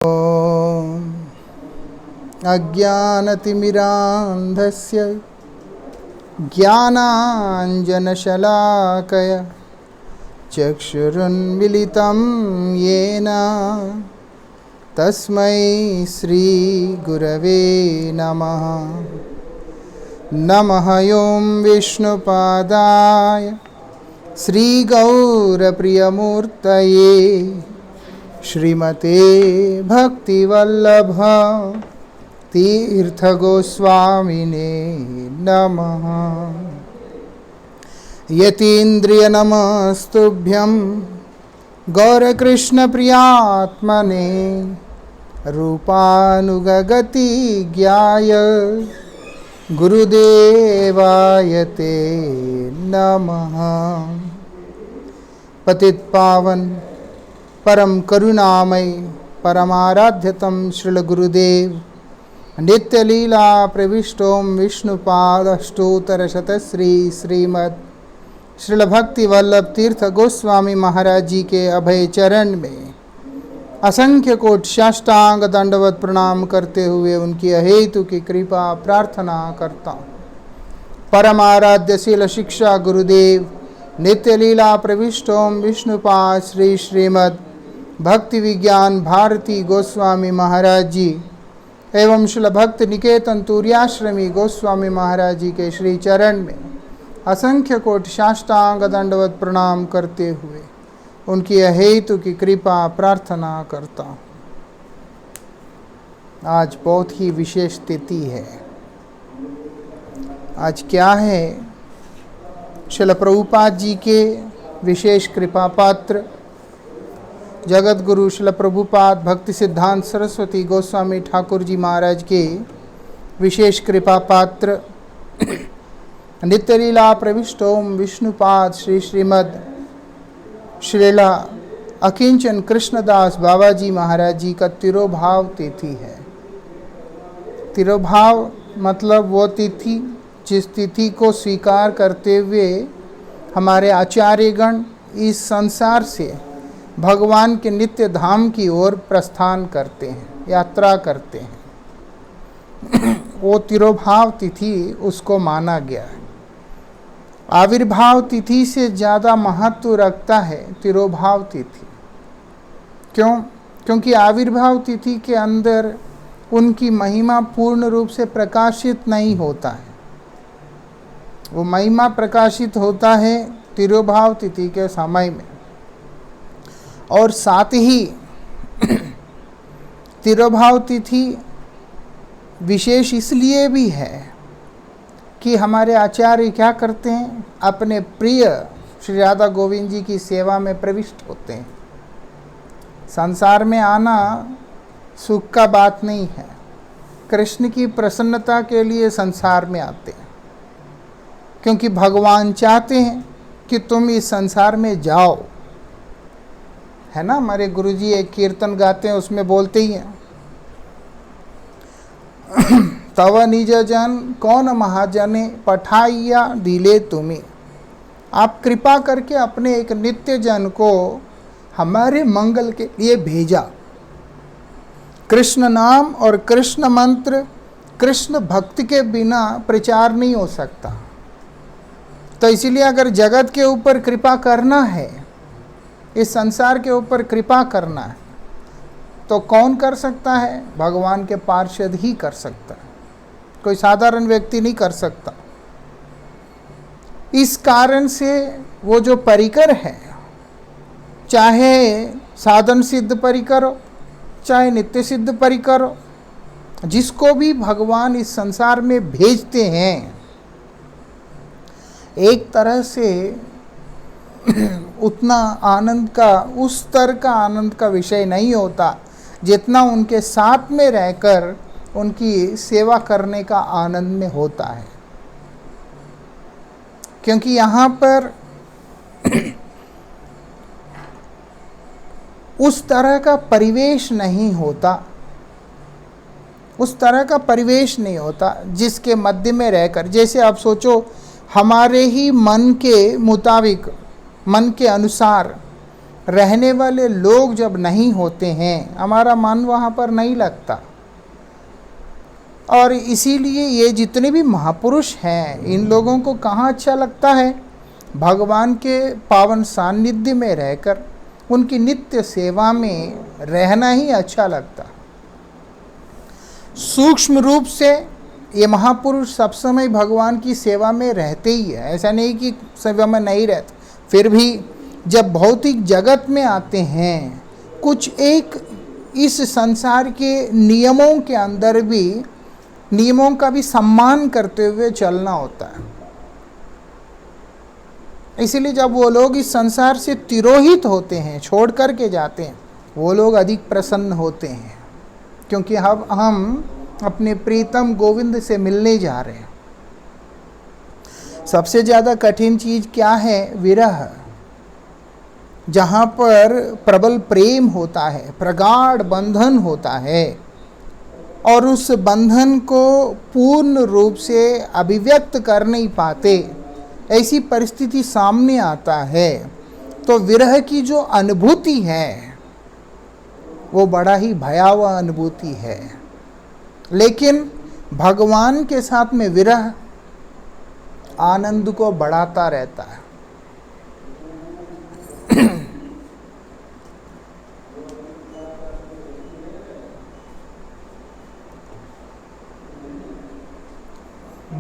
ॐ अज्ञानतिमिरान्धस्य ज्ञानाञ्जनशलाकया चक्षुरुन्मिलितं येन तस्मै श्रीगुरवे नमः। नमः ॐ विष्णुपादाय श्रीगौरप्रियमूर्तये श्रीमते भक्तिवल्लभ तीर्थगोस्वामिने नमः। यतीन्द्रियनमस्तुभ्यं गौरकृष्णप्रियात्मने रूपानुगगति ज्ञाय गुरुदेवाय ते नमः। पतितपावन परम करुणामय परमाराध्यतम श्रील गुरुदेव नित्य लीला प्रविष्टोम विष्णुपाद अष्टोत्तर शतश्री श्रीमद श्रील भक्ति वल्लभ तीर्थ गोस्वामी महाराज जी के अभय चरण में असंख्य कोटि साष्टांग दंडवत प्रणाम करते हुए उनकी अहेतु की कृपा प्रार्थना करता हूँ। परमाराध्य शील शिक्षा गुरुदेव नित्य लीला प्रविष्टोम विष्णुपाद श्री श्रीमद भक्ति विज्ञान भारती गोस्वामी महाराज जी एवं श्रील भक्ति निकेतन तुर्याश्रमी गोस्वामी महाराज जी के श्री चरण में असंख्य कोटि साष्टांग दंडवत प्रणाम करते हुए उनकी अहेतु की कृपा प्रार्थना करता हूँ। आज बहुत ही विशेष तिथि है। आज क्या है? श्रील प्रभुपाद जी के विशेष कृपा पात्र जगत गुरु श्रील प्रभुपाद भक्ति सिद्धांत सरस्वती गोस्वामी ठाकुर जी महाराज के विशेष कृपा पात्र नित्य लीला प्रविष्टोम विष्णुपाद श्री श्रीमद श्रीला अकिंचन कृष्णदास बाबा जी महाराज जी का तिरोभाव तिथि है। तिरोभाव मतलब वो तिथि जिस तिथि को स्वीकार करते हुए हमारे आचार्यगण इस संसार से भगवान के नित्य धाम की ओर प्रस्थान करते हैं, यात्रा करते हैं। वो तिरोभाव तिथि उसको माना गया है। आविर्भाव तिथि से ज़्यादा महत्व रखता है तिरोभाव तिथि। क्यों? क्योंकि आविर्भाव तिथि के अंदर उनकी महिमा पूर्ण रूप से प्रकाशित नहीं होता है। वो महिमा प्रकाशित होता है तिरोभाव तिथि के समय में। और साथ ही तिरोभाव तिथि विशेष इसलिए भी है कि हमारे आचार्य क्या करते हैं? अपने प्रिय श्री राधा गोविंद जी की सेवा में प्रविष्ट होते हैं। संसार में आना सुख का बात नहीं है। कृष्ण की प्रसन्नता के लिए संसार में आते हैं, क्योंकि भगवान चाहते हैं कि तुम इस संसार में जाओ। है ना, हमारे गुरुजी एक कीर्तन गाते हैं, उसमें बोलते ही हैं तव निज जन कौन महाजने पठाइया दिले तुम्हें। आप कृपा करके अपने एक नित्य जन को हमारे मंगल के लिए भेजा। कृष्ण नाम और कृष्ण मंत्र, कृष्ण भक्ति के बिना प्रचार नहीं हो सकता। तो इसीलिए अगर जगत के ऊपर कृपा करना है, इस संसार के ऊपर कृपा करना है, तो कौन कर सकता है? भगवान के पार्षद ही कर सकता है, कोई साधारण व्यक्ति नहीं कर सकता। इस कारण से वो जो परिकर है, चाहे साधन सिद्ध परिकर हो, चाहे नित्य सिद्ध परिकर हो, जिसको भी भगवान इस संसार में भेजते हैं, एक तरह से उतना आनंद का, उस स्तर का आनंद का विषय नहीं होता जितना उनके साथ में रहकर उनकी सेवा करने का आनंद में होता है। क्योंकि यहाँ पर उस तरह का परिवेश नहीं होता, उस तरह का परिवेश नहीं होता जिसके मध्य में रहकर, जैसे आप सोचो हमारे ही मन के मुताबिक, मन के अनुसार रहने वाले लोग जब नहीं होते हैं, हमारा मन वहाँ पर नहीं लगता। और इसीलिए ये जितने भी महापुरुष हैं, इन लोगों को कहाँ अच्छा लगता है? भगवान के पावन सानिध्य में रहकर उनकी नित्य सेवा में रहना ही अच्छा लगता। सूक्ष्म रूप से ये महापुरुष सब समय भगवान की सेवा में रहते ही है, ऐसा नहीं कि सेवा में नहीं रहते। फिर भी जब भौतिक जगत में आते हैं, कुछ एक इस संसार के नियमों के अंदर भी, नियमों का भी सम्मान करते हुए चलना होता है। इसलिए जब वो लोग इस संसार से तिरोहित होते हैं, छोड़ करके जाते हैं, वो लोग अधिक प्रसन्न होते हैं, क्योंकि अब हम अपने प्रीतम गोविंद से मिलने जा रहे हैं। सबसे ज़्यादा कठिन चीज़ क्या है? विरह। जहाँ पर प्रबल प्रेम होता है, प्रगाढ़ बंधन होता है, और उस बंधन को पूर्ण रूप से अभिव्यक्त कर नहीं पाते, ऐसी परिस्थिति सामने आता है, तो विरह की जो अनुभूति है वो बड़ा ही भयावह अनुभूति है। लेकिन भगवान के साथ में विरह आनंद को बढ़ाता रहता है।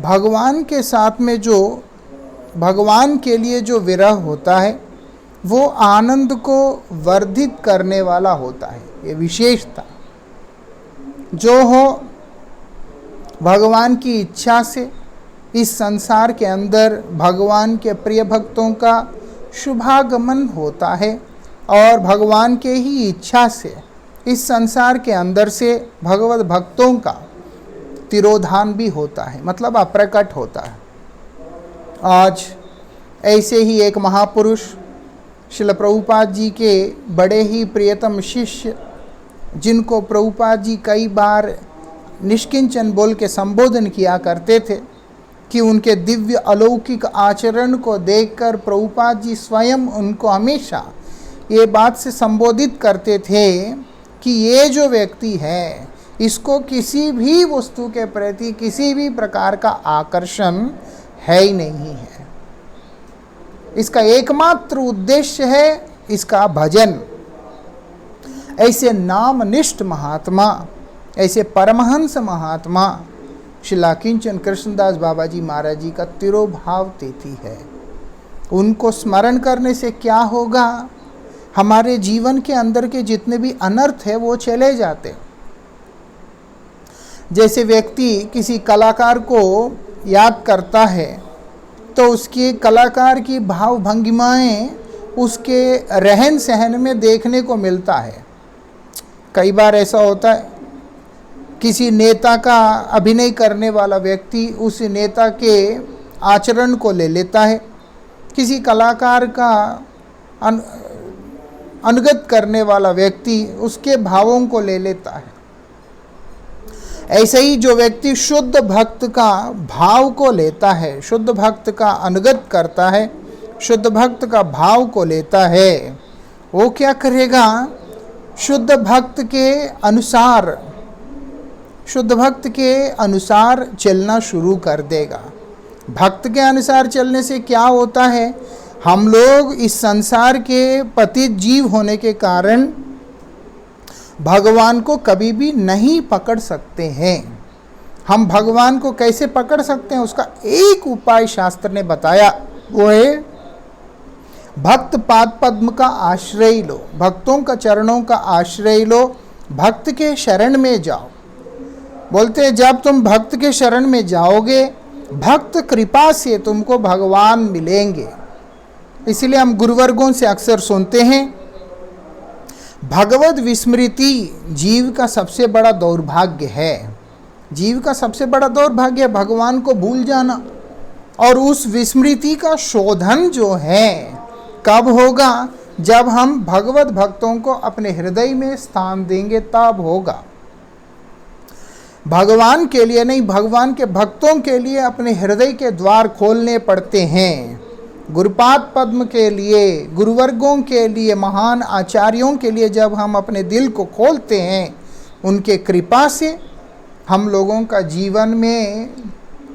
भगवान के साथ में जो, भगवान के लिए जो विरह होता है वो आनंद को वर्धित करने वाला होता है। ये विशेषता जो हो, भगवान की इच्छा से इस संसार के अंदर भगवान के प्रिय भक्तों का शुभागमन होता है, और भगवान के ही इच्छा से इस संसार के अंदर से भगवत भक्तों का तिरोधान भी होता है, मतलब अप्रकट होता है। आज ऐसे ही एक महापुरुष श्रील प्रभुपाद जी के बड़े ही प्रियतम शिष्य, जिनको प्रभुपाद जी कई बार निष्किंचन बोल के संबोधन किया करते थे, कि उनके दिव्य अलौकिक आचरण को देखकर प्रभुपाद जी स्वयं उनको हमेशा ये बात से संबोधित करते थे कि ये जो व्यक्ति है, इसको किसी भी वस्तु के प्रति किसी भी प्रकार का आकर्षण है ही नहीं है। इसका एकमात्र उद्देश्य है इसका भजन। ऐसे नामनिष्ठ महात्मा, ऐसे परमहंस महात्मा श्रीला किंचन कृष्णदास बाबा जी महाराज जी का तिरोभाव तिथि है। उनको स्मरण करने से क्या होगा? हमारे जीवन के अंदर के जितने भी अनर्थ है वो चले जाते। जैसे व्यक्ति किसी कलाकार को याद करता है, तो उसकी कलाकार की भाव भंगिमाएँ उसके रहन सहन में देखने को मिलता है। कई बार ऐसा होता है, किसी नेता का अभिनय करने वाला व्यक्ति उस नेता के आचरण को ले लेता है, किसी कलाकार का अनुगत करने वाला व्यक्ति उसके भावों को ले लेता है। ऐसे ही जो व्यक्ति शुद्ध भक्त का भाव को लेता है, शुद्ध भक्त का अनुगत करता है, शुद्ध भक्त का भाव को लेता है, वो क्या करेगा? शुद्ध भक्त के अनुसार, शुद्ध भक्त के अनुसार चलना शुरू कर देगा। भक्त के अनुसार चलने से क्या होता है? हम लोग इस संसार के पतित जीव होने के कारण भगवान को कभी भी नहीं पकड़ सकते हैं। हम भगवान को कैसे पकड़ सकते हैं? उसका एक उपाय शास्त्र ने बताया, वो है भक्त पाद पद्म का आश्रय लो, भक्तों का चरणों का आश्रय लो, भक्त के शरण में जाओ। बोलते हैं जब तुम भक्त के शरण में जाओगे, भक्त कृपा से तुमको भगवान मिलेंगे। इसलिए हम गुरुवर्गों से अक्सर सुनते हैं, भगवत विस्मृति जीव का सबसे बड़ा दौर्भाग्य है। जीव का सबसे बड़ा दौर्भाग्य है भगवान को भूल जाना। और उस विस्मृति का शोधन जो है कब होगा? जब हम भगवत भक्तों को अपने हृदय में स्थान देंगे, तब होगा। भगवान के लिए नहीं, भगवान के भक्तों के लिए अपने हृदय के द्वार खोलने पड़ते हैं। गुरुपाद पद्म के लिए, गुरुवर्गों के लिए, महान आचार्यों के लिए जब हम अपने दिल को खोलते हैं, उनके कृपा से हम लोगों का जीवन में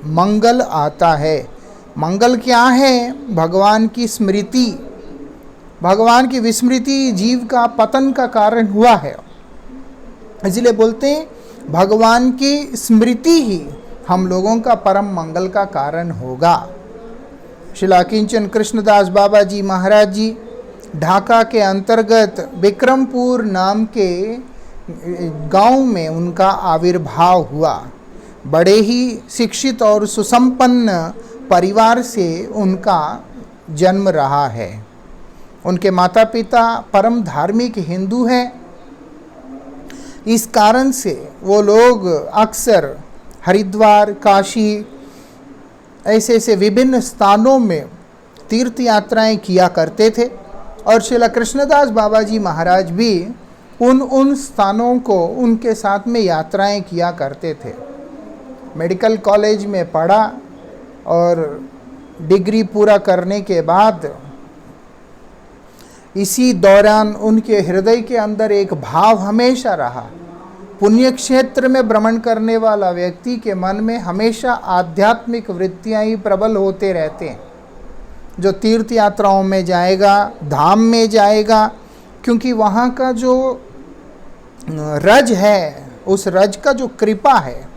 मंगल आता है। मंगल क्या है? भगवान की स्मृति। भगवान की विस्मृति जीव का पतन का कारण हुआ है। इसलिए बोलते हैं भगवान की स्मृति ही हम लोगों का परम मंगल का कारण होगा। श्रील किंचन कृष्णदास बाबा जी महाराज जी ढाका के अंतर्गत विक्रमपुर नाम के गांव में उनका आविर्भाव हुआ। बड़े ही शिक्षित और सुसंपन्न परिवार से उनका जन्म रहा है। उनके माता पिता परम धार्मिक हिंदू हैं। इस कारण से वो लोग अक्सर हरिद्वार, काशी ऐसे ऐसे विभिन्न स्थानों में तीर्थ यात्राएं किया करते थे और श्रील कृष्णदास बाबा जी महाराज भी उन स्थानों को उनके साथ में यात्राएं किया करते थे। मेडिकल कॉलेज में पढ़ा और डिग्री पूरा करने के बाद इसी दौरान उनके हृदय के अंदर एक भाव हमेशा रहा। पुण्य क्षेत्र में भ्रमण करने वाला व्यक्ति के मन में हमेशा आध्यात्मिक वृत्तियां ही प्रबल होते रहते हैं। जो तीर्थ यात्राओं में जाएगा, धाम में जाएगा, क्योंकि वहाँ का जो रज है, उस रज का जो कृपा है,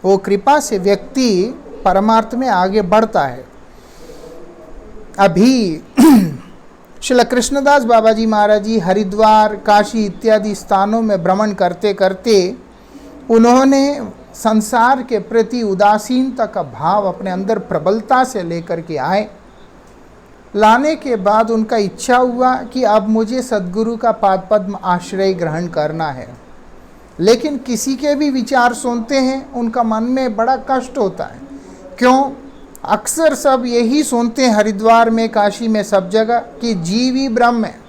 वो कृपा से व्यक्ति परमार्थ में आगे बढ़ता है। अभी श्रील कृष्णदास बाबा जी महाराज जी हरिद्वार, काशी इत्यादि स्थानों में भ्रमण करते करते उन्होंने संसार के प्रति उदासीनता का भाव अपने अंदर प्रबलता से लेकर के आए। लाने के बाद उनका इच्छा हुआ कि अब मुझे सद्गुरु का पाद पद्म आश्रय ग्रहण करना है। लेकिन किसी के भी विचार सुनते हैं, उनका मन में बड़ा कष्ट होता है। क्यों? अक्सर सब यही सुनते हैं हरिद्वार में, काशी में, सब जगह कि जीव ही ब्रह्म है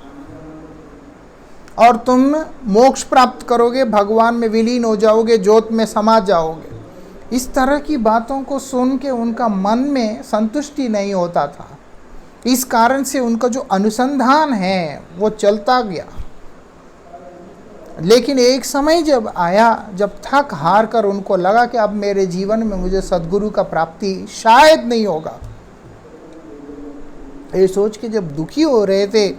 और तुम मोक्ष प्राप्त करोगे, भगवान में विलीन हो जाओगे, ज्योत में समा जाओगे। इस तरह की बातों को सुन के उनका मन में संतुष्टि नहीं होता था। इस कारण से उनका जो अनुसंधान है वो चलता गया। लेकिन एक समय जब आया, जब थक हार कर उनको लगा कि अब मेरे जीवन में मुझे सद्गुरु का प्राप्ति शायद नहीं होगा, ये सोच के जब दुखी हो रहे थे,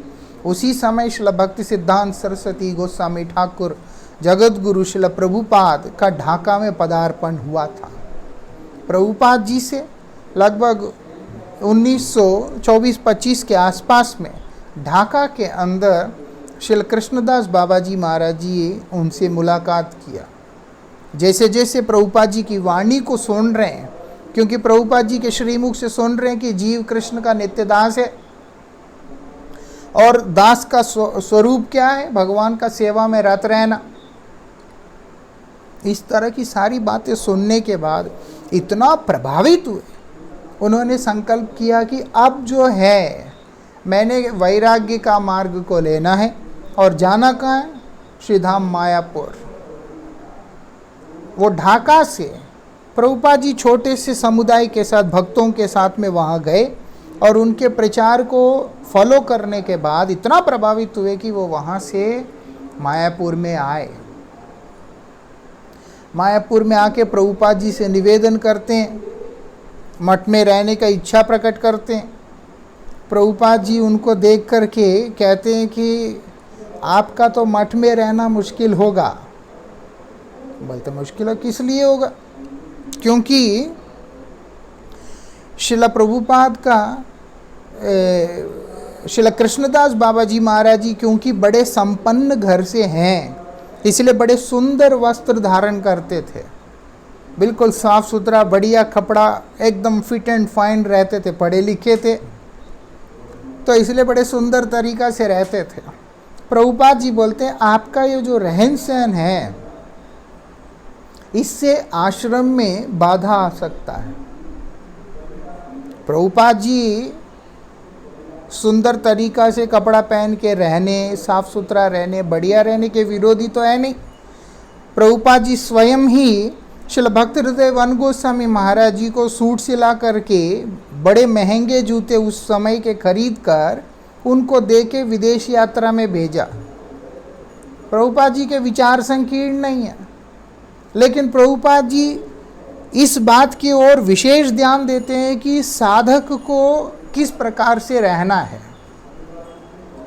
उसी समय श्रील भक्ति सिद्धांत सरस्वती गोस्वामी ठाकुर जगत गुरु श्रील प्रभुपाद का ढाका में पदार्पण हुआ था। प्रभुपाद जी से लगभग 1924-25 के आसपास में ढाका के अंदर श्रील कृष्णदास बाबा जी महाराज जी उनसे मुलाकात किया। जैसे जैसे प्रभुपाद जी की वाणी को सुन रहे हैं, क्योंकि प्रभुपाद जी के श्रीमुख से सुन रहे हैं कि जीव कृष्ण का नित्य दास है और दास का स्वरूप क्या है? भगवान का सेवा में रत रहना। इस तरह की सारी बातें सुनने के बाद इतना प्रभावित हुए, उन्होंने संकल्प किया कि अब जो है मैंने वैराग्य का मार्ग को लेना है और जाना कहाँ है? श्रीधाम मायापुर। वो ढाका से प्रभुपाद जी छोटे से समुदाय के साथ, भक्तों के साथ में वहाँ गए और उनके प्रचार को फॉलो करने के बाद इतना प्रभावित हुए कि वो वहाँ से मायापुर में आए। मायापुर में आके प्रभुपाद जी से निवेदन करते हैं, मठ में रहने का इच्छा प्रकट करते हैं। प्रभुपाद जी उनको देख कर के कहते हैं कि आपका तो मठ में रहना मुश्किल होगा। बोलते मुश्किल किस लिए होगा? क्योंकि श्रील प्रभुपाद का श्रील कृष्णदास बाबा जी महाराज जी क्योंकि बड़े संपन्न घर से हैं, इसलिए बड़े सुंदर वस्त्र धारण करते थे, बिल्कुल साफ सुथरा बढ़िया कपड़ा, एकदम फिट एंड फाइन रहते थे, पढ़े लिखे थे, तो इसलिए बड़े सुंदर तरीक़ा से रहते थे। प्रभुपाद जी बोलते हैं आपका ये जो रहन सहन है, इससे आश्रम में बाधा आ सकता है। प्रभुपाद जी सुंदर तरीक़ा से कपड़ा पहन के रहने, साफ सुथरा रहने, बढ़िया रहने के विरोधी तो है नहीं। प्रभुपाद जी स्वयं ही श्रील भक्त हृदय वन गोस्वामी महाराज जी को सूट सिला करके बड़े महंगे जूते उस समय के खरीद कर उनको दे के विदेश यात्रा में भेजा। प्रभुपाद जी के विचार संकीर्ण नहीं है, लेकिन प्रभुपाद जी इस बात की ओर विशेष ध्यान देते हैं कि साधक को किस प्रकार से रहना है।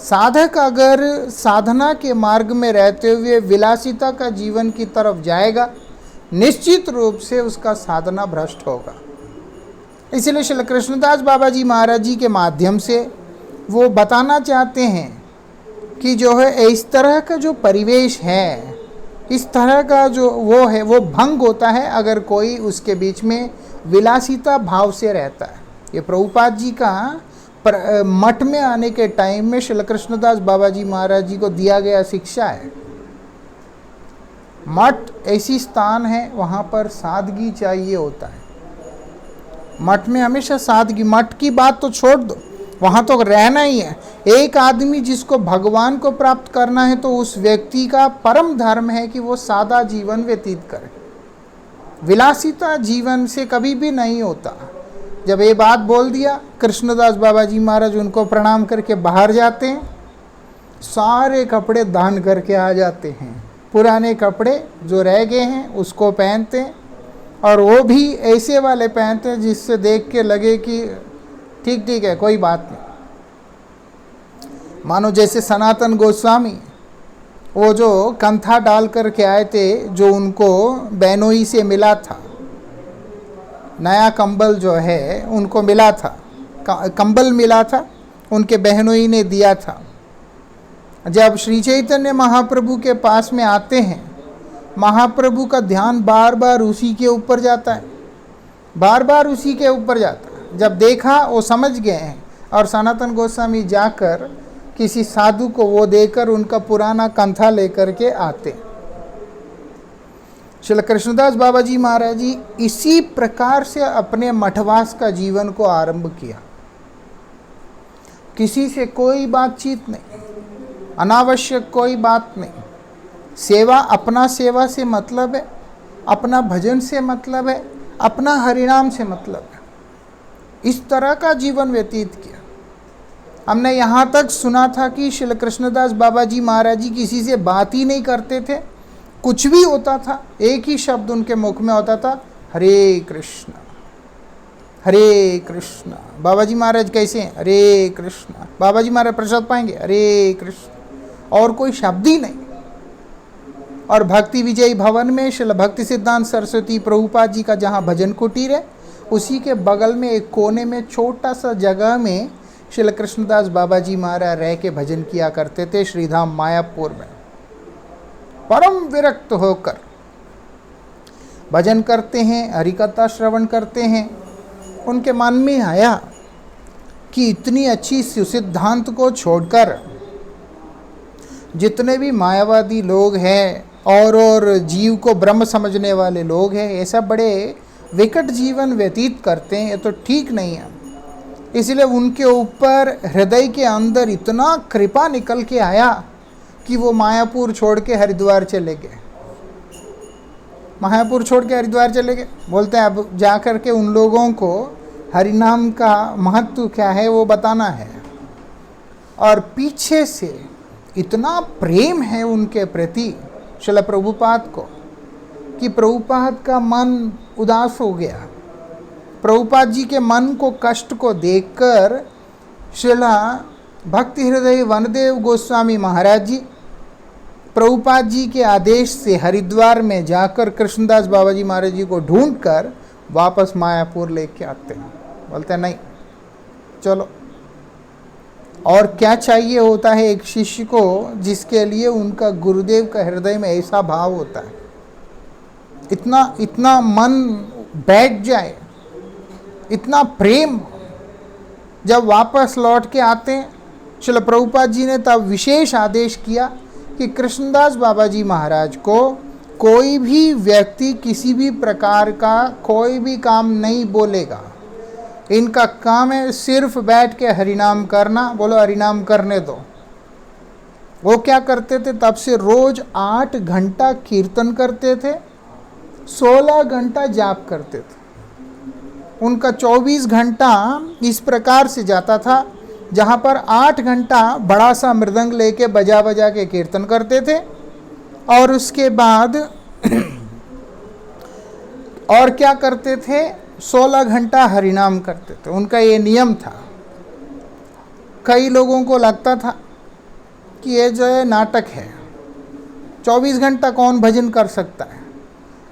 साधक अगर साधना के मार्ग में रहते हुए विलासिता का जीवन की तरफ जाएगा, निश्चित रूप से उसका साधना भ्रष्ट होगा। इसलिए श्री कृष्णदास बाबा जी महाराज जी के माध्यम से वो बताना चाहते हैं कि जो है इस तरह का जो परिवेश है, इस तरह का जो वो है, वो भंग होता है अगर कोई उसके बीच में विलासिता भाव से रहता है। ये प्रभुपाद जी का मठ में आने के टाइम में श्री कृष्णदास बाबा जी महाराज जी को दिया गया शिक्षा है। मठ ऐसी स्थान है वहाँ पर सादगी चाहिए होता है। मठ में हमेशा सादगी, मठ की बात तो छोड़ दो, वहाँ तो रहना ही है। एक आदमी जिसको भगवान को प्राप्त करना है तो उस व्यक्ति का परम धर्म है कि वो सादा जीवन व्यतीत करे। विलासिता जीवन से कभी भी नहीं होता। जब ये बात बोल दिया, कृष्णदास बाबा जी महाराज उनको प्रणाम करके बाहर जाते हैं, सारे कपड़े दान करके आ जाते हैं। पुराने कपड़े जो रह गए हैं उसको पहनते हैं, और वो भी ऐसे वाले पहनते हैं जिससे देख के लगे कि ठीक ठीक है, कोई बात नहीं। मानो जैसे सनातन गोस्वामी वो जो कंथा डाल करके आए थे, जो उनको बहनोई से मिला था, नया कंबल जो है उनको मिला था, कंबल मिला था, उनके बहनोई ने दिया था। जब श्री चैतन्य महाप्रभु के पास में आते हैं, महाप्रभु का ध्यान बार बार उसी के ऊपर जाता है, बार बार उसी के ऊपर जाता है। जब देखा वो समझ गए हैं, और सनातन गोस्वामी जाकर किसी साधु को वो देकर उनका पुराना कंथा लेकर के आते। श्री कृष्णदास बाबा जी महाराज जी इसी प्रकार से अपने मठवास का जीवन को आरंभ किया। किसी से कोई बातचीत नहीं, अनावश्यक कोई बात नहीं। सेवा, अपना सेवा से मतलब है, अपना भजन से मतलब है, अपना हरिनाम से मतलब है। इस तरह का जीवन व्यतीत किया। हमने यहाँ तक सुना था कि श्री कृष्णदास बाबा जी महाराज जी किसी से बात ही नहीं करते थे। कुछ भी होता था, एक ही शब्द उनके मुख में होता था, हरे कृष्ण हरे कृष्ण। बाबा जी महाराज कैसे हैं? हरे कृष्ण। बाबा जी महाराज प्रसाद पाएंगे, हरे कृष्ण, और कोई शब्द ही नहीं। और भक्ति विजयी भवन में श्री भक्ति सिद्धांत सरस्वती प्रभुपाद जी का जहाँ भजन कुटीर है, उसी के बगल में एक कोने में छोटा सा जगह में श्री कृष्णदास बाबा जी महाराज रह के भजन किया करते थे, श्रीधाम मायापुर में। परम विरक्त होकर भजन करते हैं, हरिकथा श्रवण करते हैं। उनके मन में आया कि इतनी अच्छी सिद्धांत को छोड़कर जितने भी मायावादी लोग हैं और जीव को ब्रह्म समझने वाले लोग हैं, ऐसा बड़े विकट जीवन व्यतीत करते हैं, ये तो ठीक नहीं है। इसलिए उनके ऊपर हृदय के अंदर इतना कृपा निकल के आया कि वो मायापुर छोड़ के हरिद्वार चले गए। मायापुर छोड़ के हरिद्वार चले गए। बोलते हैं अब जा कर के उन लोगों को हरिनाम का महत्व क्या है वो बताना है। और पीछे से इतना प्रेम है उनके प्रति श्रील प्रभुपाद को कि प्रभुपाद का मन उदास हो गया। प्रभुपाद जी के मन को, कष्ट को देखकर श्रीला भक्ति हृदय वनदेव गोस्वामी महाराज जी प्रभुपाद जी के आदेश से हरिद्वार में जाकर कृष्णदास बाबा जी महाराज जी को ढूंढकर वापस मायापुर लेके आते हैं। बोलते हैं नहीं, चलो। और क्या चाहिए होता है एक शिष्य को जिसके लिए उनका गुरुदेव का हृदय में ऐसा भाव होता है, इतना इतना मन बैठ जाए, इतना प्रेम। जब वापस लौट के आते हैं, श्रील प्रभुपाद जी ने तब विशेष आदेश किया कि कृष्णदास बाबा जी महाराज को कोई भी व्यक्ति किसी भी प्रकार का कोई भी काम नहीं बोलेगा। इनका काम है सिर्फ बैठ के हरिनाम करना। बोलो हरिनाम करने दो। वो क्या करते थे? तब से रोज 8 घंटा कीर्तन करते थे, 16 घंटा जाप करते थे। उनका 24 घंटा इस प्रकार से जाता था, जहाँ पर 8 घंटा बड़ा सा मृदंग लेके बजा बजा के कीर्तन करते थे, और उसके बाद और क्या करते थे, 16 घंटा हरिनाम करते थे। उनका ये नियम था। कई लोगों को लगता था कि ये जो है नाटक है, 24 घंटा कौन भजन कर सकता है।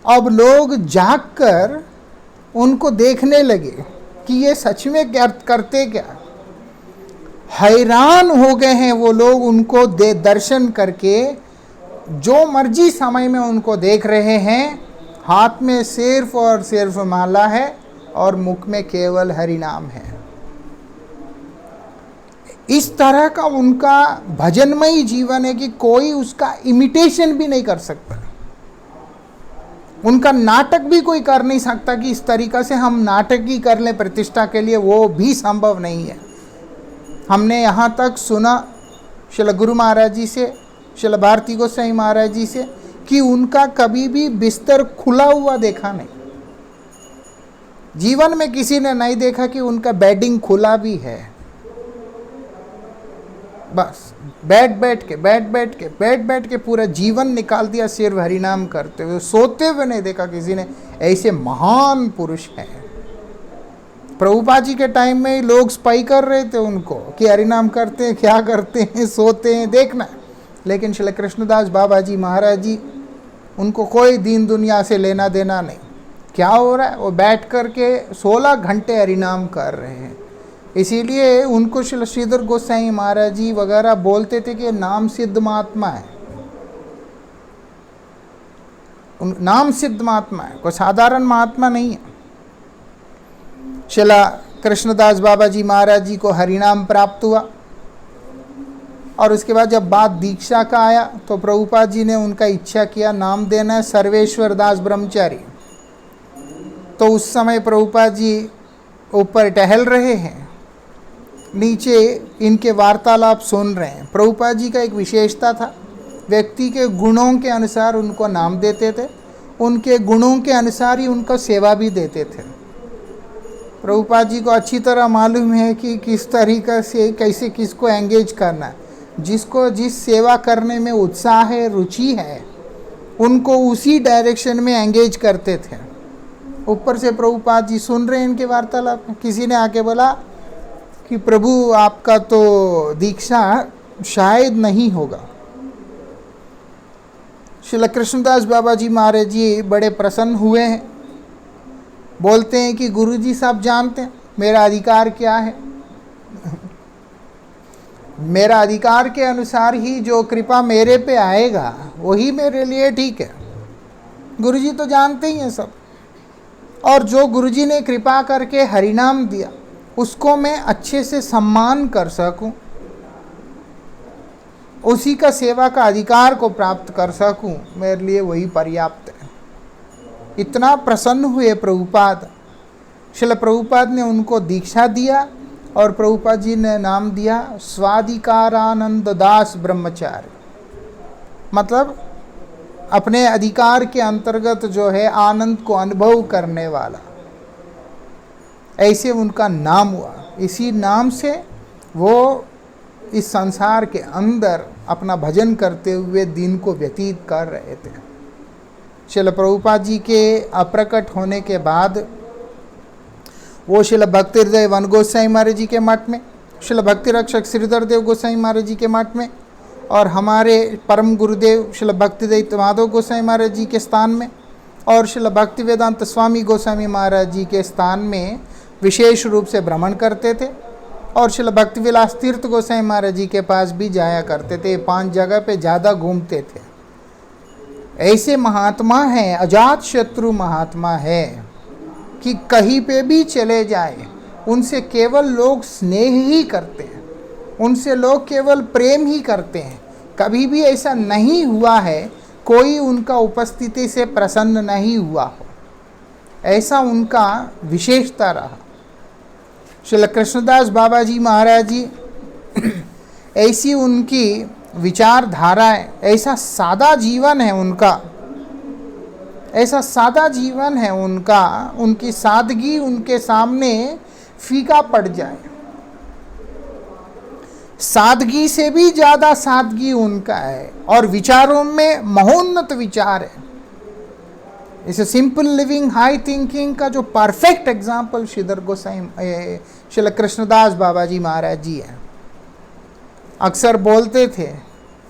अब लोग जागकर उनको देखने लगे कि ये सच में क्या करते, क्या हैरान हो गए हैं वो लोग उनको दर्शन करके। जो मर्जी समय में उनको देख रहे हैं, हाथ में सिर्फ और सिर्फ माला है और मुख में केवल हरि नाम है। इस तरह का उनका भजनमयी जीवन है कि कोई उसका इमिटेशन भी नहीं कर सकता। उनका नाटक भी कोई कर नहीं सकता कि इस तरीक़ा से हम नाटक ही कर लें प्रतिष्ठा के लिए, वो भी संभव नहीं है। हमने यहाँ तक सुना श्रील गुरु महाराज जी से, श्रील भारती गोसाई महाराज जी से, कि उनका कभी भी बिस्तर खुला हुआ देखा नहीं। जीवन में किसी ने नहीं देखा कि उनका बेडिंग खुला भी है। बस बैठ बैठ के पूरा जीवन निकाल दिया सिर्फ हरिनाम करते हुए। सोते हुए नहीं देखा किसी ने। ऐसे महान पुरुष हैं। प्रभुपाद जी के टाइम में लोग स्पाई कर रहे थे उनको कि हरिनाम करते हैं, क्या करते हैं, सोते हैं, देखना। लेकिन श्री कृष्णदास बाबा जी महाराज जी, उनको कोई दीन दुनिया से लेना देना नहीं। क्या हो रहा है, वो बैठ कर के 16 घंटे हरिनाम कर रहे हैं। इसीलिए उनको श्री श्रीधर गोसाई महाराज जी वगैरह बोलते थे कि नाम सिद्ध महात्मा है। नाम सिद्ध महात्मा है, कोई साधारण महात्मा नहीं है। श्रीला कृष्णदास बाबा जी महाराज जी को हरिनाम प्राप्त हुआ, और उसके बाद जब बात दीक्षा का आया तो प्रभुपाद जी ने उनका इच्छा किया नाम देना है सर्वेश्वर दास ब्रह्मचारी। तो उस समय प्रभुपाद जी ऊपर टहल रहे हैं, नीचे इनके वार्तालाप सुन रहे हैं। प्रभुपाद जी का एक विशेषता था, व्यक्ति के गुणों के अनुसार उनको नाम देते थे, उनके गुणों के अनुसार ही उनको सेवा भी देते थे। प्रभुपाद जी को अच्छी तरह मालूम है कि किस तरीक़ा से कैसे किसको एंगेज करना है। जिसको जिस सेवा करने में उत्साह है, रुचि है, उनको उसी डायरेक्शन में एंगेज करते थे। ऊपर से प्रभुपाद जी सुन रहे हैं इनके वार्तालाप। किसी ने आके बोला कि प्रभु आपका तो दीक्षा शायद नहीं होगा। श्री कृष्णदास बाबा जी महाराज जी बड़े प्रसन्न हुए हैं। बोलते हैं कि गुरुजी साहब जानते हैं मेरा अधिकार क्या है। मेरा अधिकार के अनुसार ही जो कृपा मेरे पे आएगा वही मेरे लिए ठीक है। गुरुजी तो जानते ही हैं सब, और जो गुरुजी ने कृपा करके हरिनाम दिया उसको मैं अच्छे से सम्मान कर सकूं, उसी का सेवा का अधिकार को प्राप्त कर सकूं, मेरे लिए वही पर्याप्त है। इतना प्रसन्न हुए प्रभुपाद। श्रील प्रभुपाद ने उनको दीक्षा दिया और प्रभुपाद जी ने नाम दिया स्वाधिकारानंद दास ब्रह्मचारी। मतलब अपने अधिकार के अंतर्गत जो है आनंद को अनुभव करने वाला, ऐसे उनका नाम हुआ। इसी नाम से वो इस संसार के अंदर अपना भजन करते हुए दिन को व्यतीत कर रहे थे। श्रील प्रभुपाद जी के अप्रकट होने के बाद वो श्रील भक्ति हृदय वन गोसाई महाराज जी के मठ में, श्रील भक्ति रक्षक श्रीधर देव गोसाई महाराज जी के मठ में, और हमारे परम गुरुदेव श्रील भक्तिदत्त माधव गोसाई महाराज जी के स्थान में, और श्रील भक्ति वेदांत स्वामी गोस्वामी महाराज जी के स्थान में विशेष रूप से भ्रमण करते थे। और श्रील भक्ति विलास तीर्थ गोसाई महाराज जी के पास भी जाया करते थे। 5 जगह पे ज़्यादा घूमते थे। ऐसे महात्मा हैं, अजात शत्रु महात्मा है कि कहीं पे भी चले जाए उनसे केवल लोग स्नेह ही करते हैं, उनसे लोग केवल प्रेम ही करते हैं। कभी भी ऐसा नहीं हुआ है कोई उनका उपस्थिति से प्रसन्न नहीं हुआ हो। ऐसा उनका विशेषता रहा। श्री कृष्णदास बाबा जी महाराज जी ऐसी उनकी विचारधारा है, ऐसा सादा जीवन है उनका ऐसा सादा जीवन है उनका, उनकी सादगी उनके सामने फीका पड़ जाए। सादगी से भी ज्यादा सादगी उनका है, और विचारों में महोन्नत विचार है। इसे सिंपल लिविंग हाई थिंकिंग का जो परफेक्ट एग्जाम्पल श्रीधर गोसाई श्री कृष्णदास बाबा जी महाराज जी हैं। अक्सर बोलते थे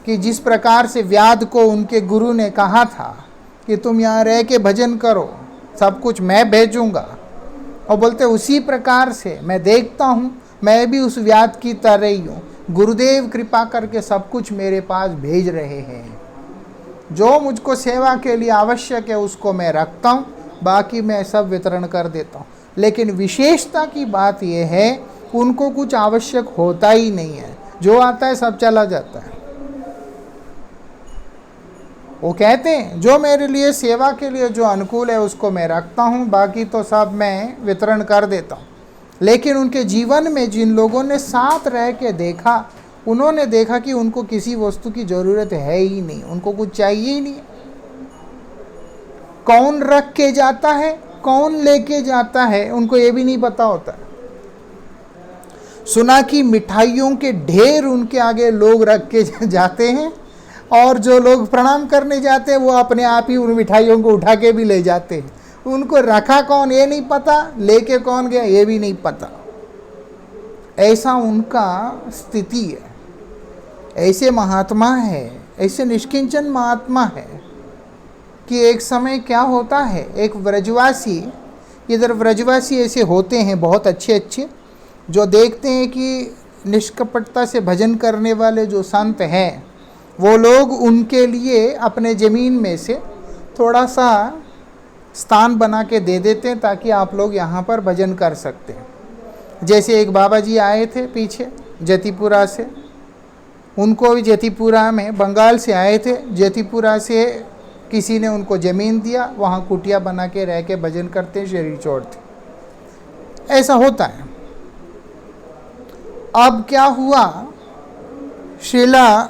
कि जिस प्रकार से व्याध को उनके गुरु ने कहा था कि तुम यहाँ रह के भजन करो, सब कुछ मैं भेजूंगा, और बोलते उसी प्रकार से मैं देखता हूँ, मैं भी उस व्याध की तरह ही हूँ। गुरुदेव कृपा करके सब कुछ मेरे पास भेज रहे हैं। जो मुझको सेवा के लिए आवश्यक है उसको मैं रखता हूँ, बाकी मैं सब वितरण कर देता हूँ। लेकिन विशेषता की बात यह है, उनको कुछ आवश्यक होता ही नहीं है, जो आता है सब चला जाता है। वो कहते हैं जो मेरे लिए सेवा के लिए जो अनुकूल है उसको मैं रखता हूँ, बाकी तो सब मैं वितरण कर देता हूँ। लेकिन उनके जीवन में जिन लोगों ने साथ रह के देखा, उन्होंने देखा कि उनको किसी वस्तु की जरूरत है ही नहीं, उनको कुछ चाहिए ही नहीं। कौन रख के जाता है, कौन लेके जाता है, उनको ये भी नहीं पता होता। सुना कि मिठाइयों के ढेर उनके आगे लोग रख के जाते हैं, और जो लोग प्रणाम करने जाते हैं वो अपने आप ही उन मिठाइयों को उठा के भी ले जाते हैं। उनको रखा कौन ये नहीं पता, लेके कौन गया ये भी नहीं पता। ऐसा उनका स्थिति है। ऐसे महात्मा है, ऐसे निष्किंचन महात्मा है कि एक समय क्या होता है, एक व्रजवासी, इधर व्रजवासी ऐसे होते हैं बहुत अच्छे अच्छे, जो देखते हैं कि निष्कपटता से भजन करने वाले जो संत हैं, वो लोग उनके लिए अपने ज़मीन में से थोड़ा सा स्थान बना के दे देते हैं ताकि आप लोग यहाँ पर भजन कर सकते हैं। जैसे एक बाबा जी आए थे पीछे जतिपुरा से, उनको भी जतिपुरा में, बंगाल से आए थे, जतिपुरा से किसी ने उनको ज़मीन दिया, वहाँ कुटिया बना के रह के भजन करते, शरीर छोड़ते। ऐसा होता है। अब क्या हुआ, श्रीला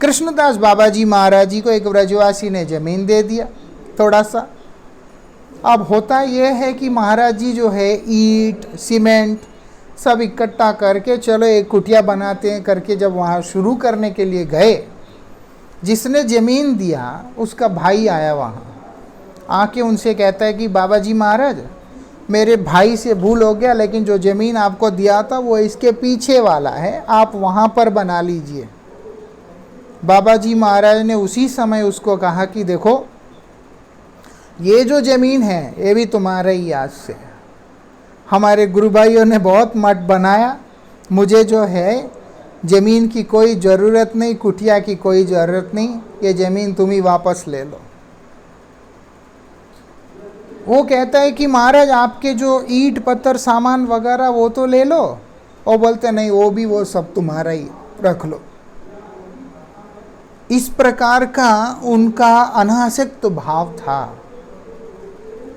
कृष्णदास बाबा जी महाराज जी को एक व्रजवासी ने ज़मीन दे दिया थोड़ा सा। अब होता यह है कि महाराज जी जो है ईंट सीमेंट सब इकट्ठा करके चलो एक कुटिया बनाते हैं करके जब वहाँ शुरू करने के लिए गए, जिसने ज़मीन दिया उसका भाई आया वहाँ, आके उनसे कहता है कि बाबा जी महाराज मेरे भाई से भूल हो गया, लेकिन जो ज़मीन आपको दिया था वो इसके पीछे वाला है, आप वहाँ पर बना लीजिए। बाबा जी महाराज ने उसी समय उसको कहा कि देखो ये जो ज़मीन है ये भी तुम्हारा ही आज से। हमारे गुरु भाइयों ने बहुत मठ बनाया, मुझे जो है ज़मीन की कोई ज़रूरत नहीं, कुटिया की कोई ज़रूरत नहीं, ये ज़मीन तुम ही वापस ले लो। वो कहता है कि महाराज आपके जो ईंट पत्थर सामान वगैरह वो तो ले लो, और बोलते नहीं वो भी, वो सब तुम्हारा ही रख लो। इस प्रकार का उनका अनासक्त भाव था,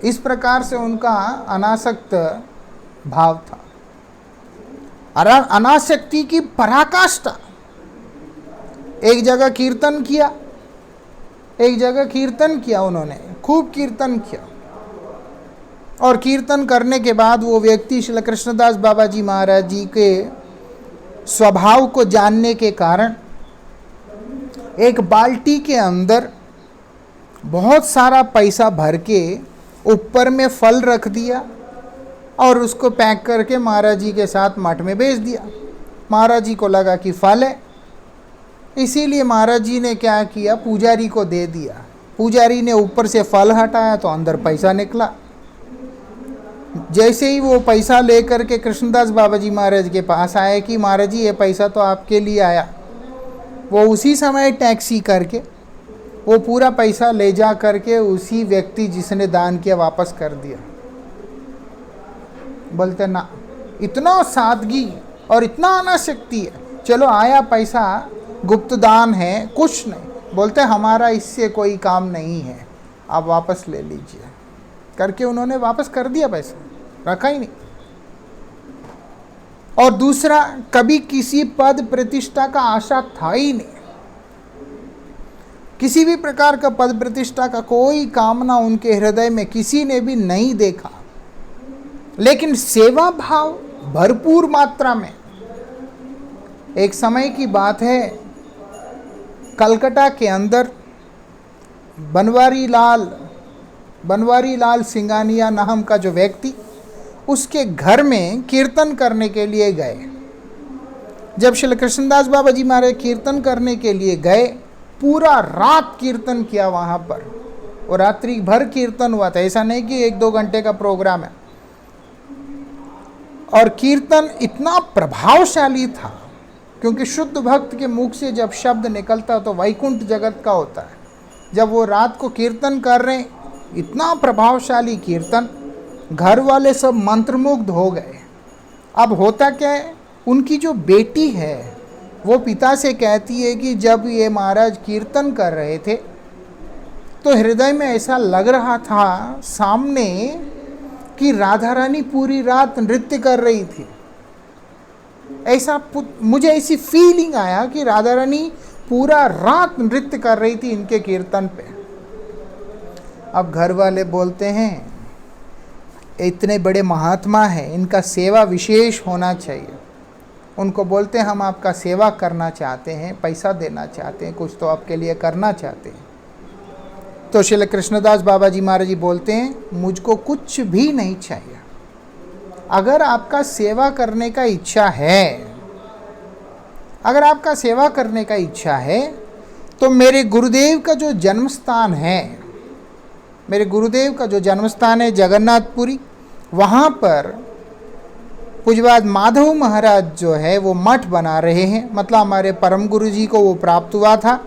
इस प्रकार से उनका अनासक्त भाव था। अनासक्ति की पराकाष्ठा। एक जगह कीर्तन किया, एक जगह कीर्तन किया, उन्होंने खूब कीर्तन किया, और कीर्तन करने के बाद वो व्यक्ति श्री कृष्णदास बाबा जी महाराज जी के स्वभाव को जानने के कारण एक बाल्टी के अंदर बहुत सारा पैसा भर के ऊपर में फल रख दिया और उसको पैक करके महाराज जी के साथ मठ में भेज दिया। महाराज जी को लगा कि फल है, इसीलिए महाराज जी ने क्या किया, पुजारी को दे दिया। पुजारी ने ऊपर से फल हटाया तो अंदर पैसा निकला। जैसे ही वो पैसा लेकर के कृष्णदास बाबा जी महाराज के पास आए कि महाराज जी ये पैसा तो आपके लिए आया, वो उसी समय टैक्सी करके वो पूरा पैसा ले जा करके उसी व्यक्ति जिसने दान किया वापस कर दिया। बोलते ना, इतना सादगी और इतना अनासक्ति है, चलो आया पैसा गुप्त दान है, कुछ नहीं, बोलते हमारा इससे कोई काम नहीं है, आप वापस ले लीजिए करके उन्होंने वापस कर दिया, पैसा रखा ही नहीं। और दूसरा, कभी किसी पद प्रतिष्ठा का आशा था ही नहीं। किसी भी प्रकार का पद प्रतिष्ठा का कोई कामना उनके हृदय में किसी ने भी नहीं देखा, लेकिन सेवा भाव भरपूर मात्रा में। एक समय की बात है, कलकत्ता के अंदर बनवारी लाल सिंगानिया नाम का जो व्यक्ति, उसके घर में कीर्तन करने के लिए गए। जब श्री कृष्णदास बाबा जी महाराज कीर्तन करने के लिए गए, पूरा रात कीर्तन किया वहाँ पर, और रात्रि भर कीर्तन हुआ था। ऐसा नहीं कि 1-2 घंटे का प्रोग्राम है। और कीर्तन इतना प्रभावशाली था, क्योंकि शुद्ध भक्त के मुख से जब शब्द निकलता तो वैकुंठ जगत का होता है। जब वो रात को कीर्तन कर रहे, इतना प्रभावशाली कीर्तन, घर वाले सब मंत्रमुग्ध हो गए। अब होता क्या है, उनकी जो बेटी है वो पिता से कहती है कि जब ये महाराज कीर्तन कर रहे थे तो हृदय में ऐसा लग रहा था सामने कि राधा रानी पूरी रात नृत्य कर रही थी। ऐसा मुझे ऐसी फीलिंग आया कि राधा रानी पूरा रात नृत्य कर रही थी इनके कीर्तन पे। अब घर वाले बोलते हैं, इतने बड़े महात्मा हैं, इनका सेवा विशेष होना चाहिए। उनको बोलते हैं, हम आपका सेवा करना चाहते हैं, पैसा देना चाहते हैं, कुछ तो आपके लिए करना चाहते हैं। तो श्री कृष्णदास बाबा जी महाराज जी बोलते हैं, मुझको कुछ भी नहीं चाहिए। अगर आपका सेवा करने का इच्छा है, अगर आपका सेवा करने का इच्छा है तो मेरे गुरुदेव का जो जन्म स्थान है, मेरे गुरुदेव का जो जन्म स्थान है जगन्नाथपुरी, वहाँ पर पूज्यपाद माधव महाराज जो है वो मठ बना रहे हैं। मतलब हमारे परम गुरु जी को वो प्राप्त हुआ था,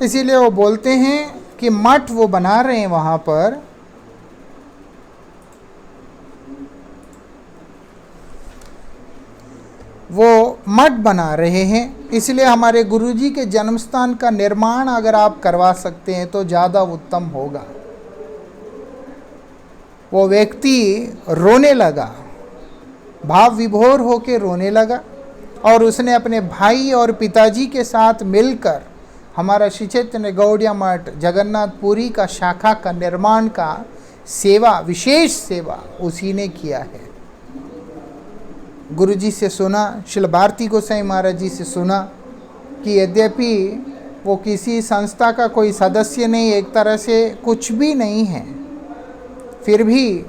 इसीलिए वो बोलते हैं कि मठ वो बना रहे हैं, वहाँ पर वो मठ बना रहे हैं। इसलिए हमारे गुरुजी के जन्म स्थान का निर्माण अगर आप करवा सकते हैं तो ज़्यादा उत्तम होगा। वो व्यक्ति रोने लगा, भाव विभोर होकर रोने लगा, और उसने अपने भाई और पिताजी के साथ मिलकर हमारा श्री चैतन्य गौड़िया मठ जगन्नाथपुरी का शाखा का निर्माण का सेवा, विशेष सेवा उसी ने किया है। गुरुजी से सुना, श्रील भारती गोसाई महाराज जी से सुना कि यद्यपि वो किसी संस्था का कोई सदस्य नहीं, एक तरह से कुछ भी नहीं है, फिर भी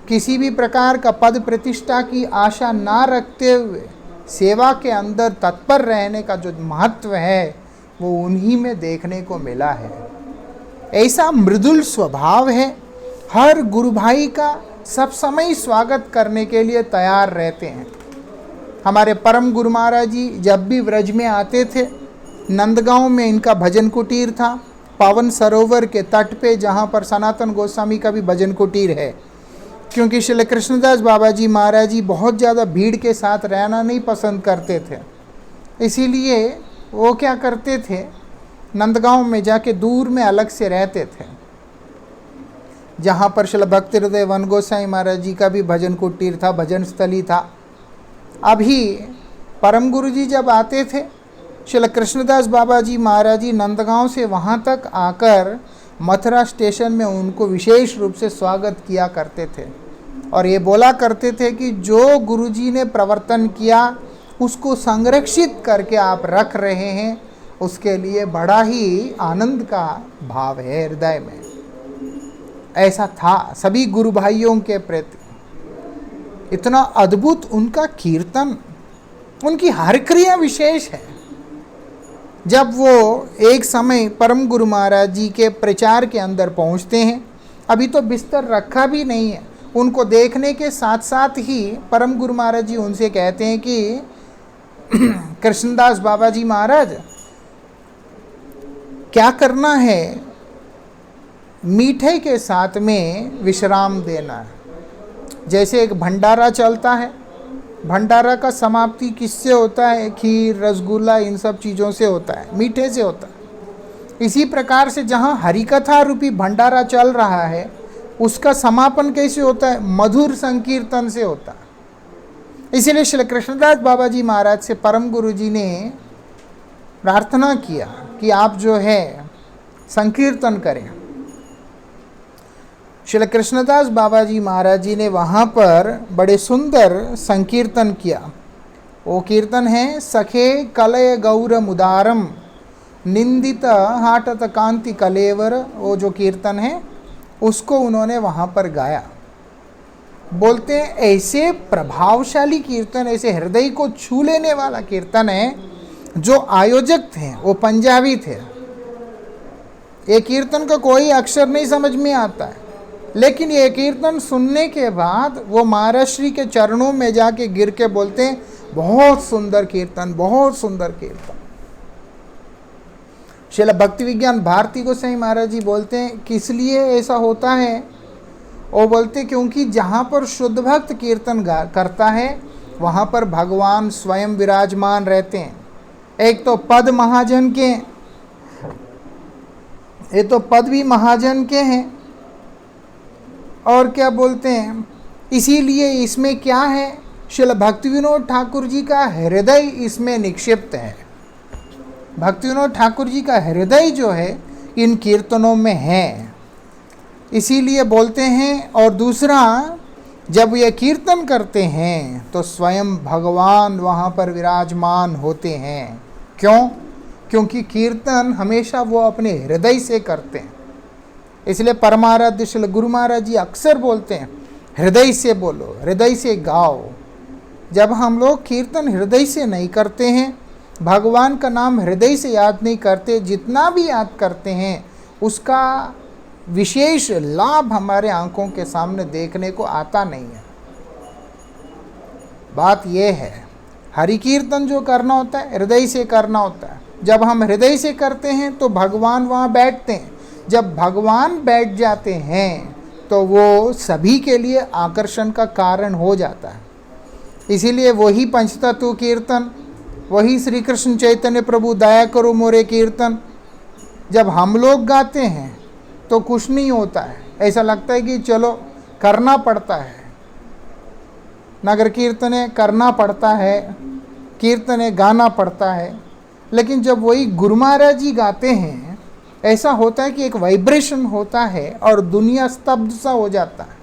किसी भी प्रकार का पद प्रतिष्ठा की आशा ना रखते हुए सेवा के अंदर तत्पर रहने का जो महत्व है वो उन्हीं में देखने को मिला है। ऐसा मृदुल स्वभाव है, हर गुरु भाई का सब समय स्वागत करने के लिए तैयार रहते हैं। हमारे परम गुरु महाराज जी जब भी व्रज में आते थे, नंदगांव में इनका भजन कुटीर था, पावन सरोवर के तट पे, जहाँ पर सनातन गोस्वामी का भी भजन कुटीर है। क्योंकि श्री कृष्णदास बाबा जी महाराज जी बहुत ज़्यादा भीड़ के साथ रहना नहीं पसंद करते थे, इसीलिए वो क्या करते थे, नंदगांव में जाके दूर में अलग से रहते थे, जहाँ पर श्री भक्ति हृदय वन गोसाई महाराज जी का भी भजन कुटीर था, भजन स्थली था। अभी परम गुरु जी जब आते थे, श्री कृष्णदास बाबा जी महाराज जी नंदगांव से वहाँ तक आकर मथुरा स्टेशन में उनको विशेष रूप से स्वागत किया करते थे, और ये बोला करते थे कि जो गुरुजी ने प्रवर्तन किया उसको संरक्षित करके आप रख रहे हैं, उसके लिए बड़ा ही आनंद का भाव है हृदय में। ऐसा था सभी गुरु भाइयों के प्रति। इतना अद्भुत उनका कीर्तन, उनकी हर क्रिया विशेष है। जब वो एक समय परम गुरु महाराज जी के प्रचार के अंदर पहुंचते हैं, अभी तो बिस्तर रखा भी नहीं है, उनको देखने के साथ साथ ही परम गुरु महाराज जी उनसे कहते हैं कि कृष्णदास बाबा जी महाराज, क्या करना है, मीठे के साथ में विश्राम देना। जैसे एक भंडारा चलता है, भंडारा का समाप्ति किससे होता है, खीर, रसगुल्ला, इन सब चीज़ों से होता है, मीठे से होता है। इसी प्रकार से जहाँ हरिकथा रूपी भंडारा चल रहा है, उसका समापन कैसे होता है, मधुर संकीर्तन से होता है। इसीलिए श्री कृष्णदास बाबा जी महाराज से परम गुरु जी ने प्रार्थना किया कि आप जो है संकीर्तन करें। श्री कृष्णदास बाबा जी महाराज जी ने वहाँ पर बड़े सुंदर संकीर्तन किया। वो कीर्तन है, सखे कलय गौर मुदारम निंदित हाटत कांति कलेवर। वो जो कीर्तन है उसको उन्होंने वहाँ पर गाया। बोलते हैं ऐसे प्रभावशाली कीर्तन, ऐसे हृदय को छू लेने वाला कीर्तन है। जो आयोजक थे वो पंजाबी थे। ये कीर्तन का कोई अक्षर नहीं समझ में आता है, लेकिन ये कीर्तन सुनने के बाद वो महाराज श्री के चरणों में जाके गिर के बोलते हैं, बहुत सुंदर कीर्तन, बहुत सुंदर कीर्तन। श्रील भक्ति विज्ञान भारती गोसाई महाराज जी बोलते हैं किस लिए ऐसा होता है। वो बोलते क्योंकि जहाँ पर शुद्ध भक्त कीर्तन करता है वहाँ पर भगवान स्वयं विराजमान रहते हैं। एक तो पद महाजन के, ये तो पद भी महाजन के हैं। और क्या बोलते हैं, इसीलिए इसमें क्या है, श्रील भक्ति विनोद ठाकुर जी का हृदय इसमें निक्षिप्त है। भक्ति विनोद ठाकुर जी का हृदय जो है इन कीर्तनों में है, इसीलिए बोलते हैं। और दूसरा, जब ये कीर्तन करते हैं तो स्वयं भगवान वहाँ पर विराजमान होते हैं। क्यों? क्योंकि कीर्तन हमेशा वो अपने हृदय से करते हैं। इसलिए परमाराध्य श्री गुरु महाराज जी अक्सर बोलते हैं, हृदय से बोलो, हृदय से गाओ। जब हम लोग कीर्तन हृदय से नहीं करते हैं, भगवान का नाम हृदय से याद नहीं करते, जितना भी याद करते हैं उसका विशेष लाभ हमारे आंखों के सामने देखने को आता नहीं है। बात यह है, हरि कीर्तन जो करना होता है हृदय से करना होता है। जब हम हृदय से करते हैं तो भगवान वहाँ बैठते हैं। जब भगवान बैठ जाते हैं तो वो सभी के लिए आकर्षण का कारण हो जाता है। इसीलिए वही पंचतत्व कीर्तन, वही श्री कृष्ण चैतन्य प्रभु दया करो मोरे कीर्तन जब हम लोग गाते हैं तो कुछ नहीं होता है। ऐसा लगता है कि चलो करना पड़ता है, नगर कीर्तने करना पड़ता है, कीर्तने गाना पड़ता है। लेकिन जब वही गुरु महाराज जी गाते हैं, ऐसा होता है कि एक वाइब्रेशन होता है और दुनिया स्तब्ध सा हो जाता है।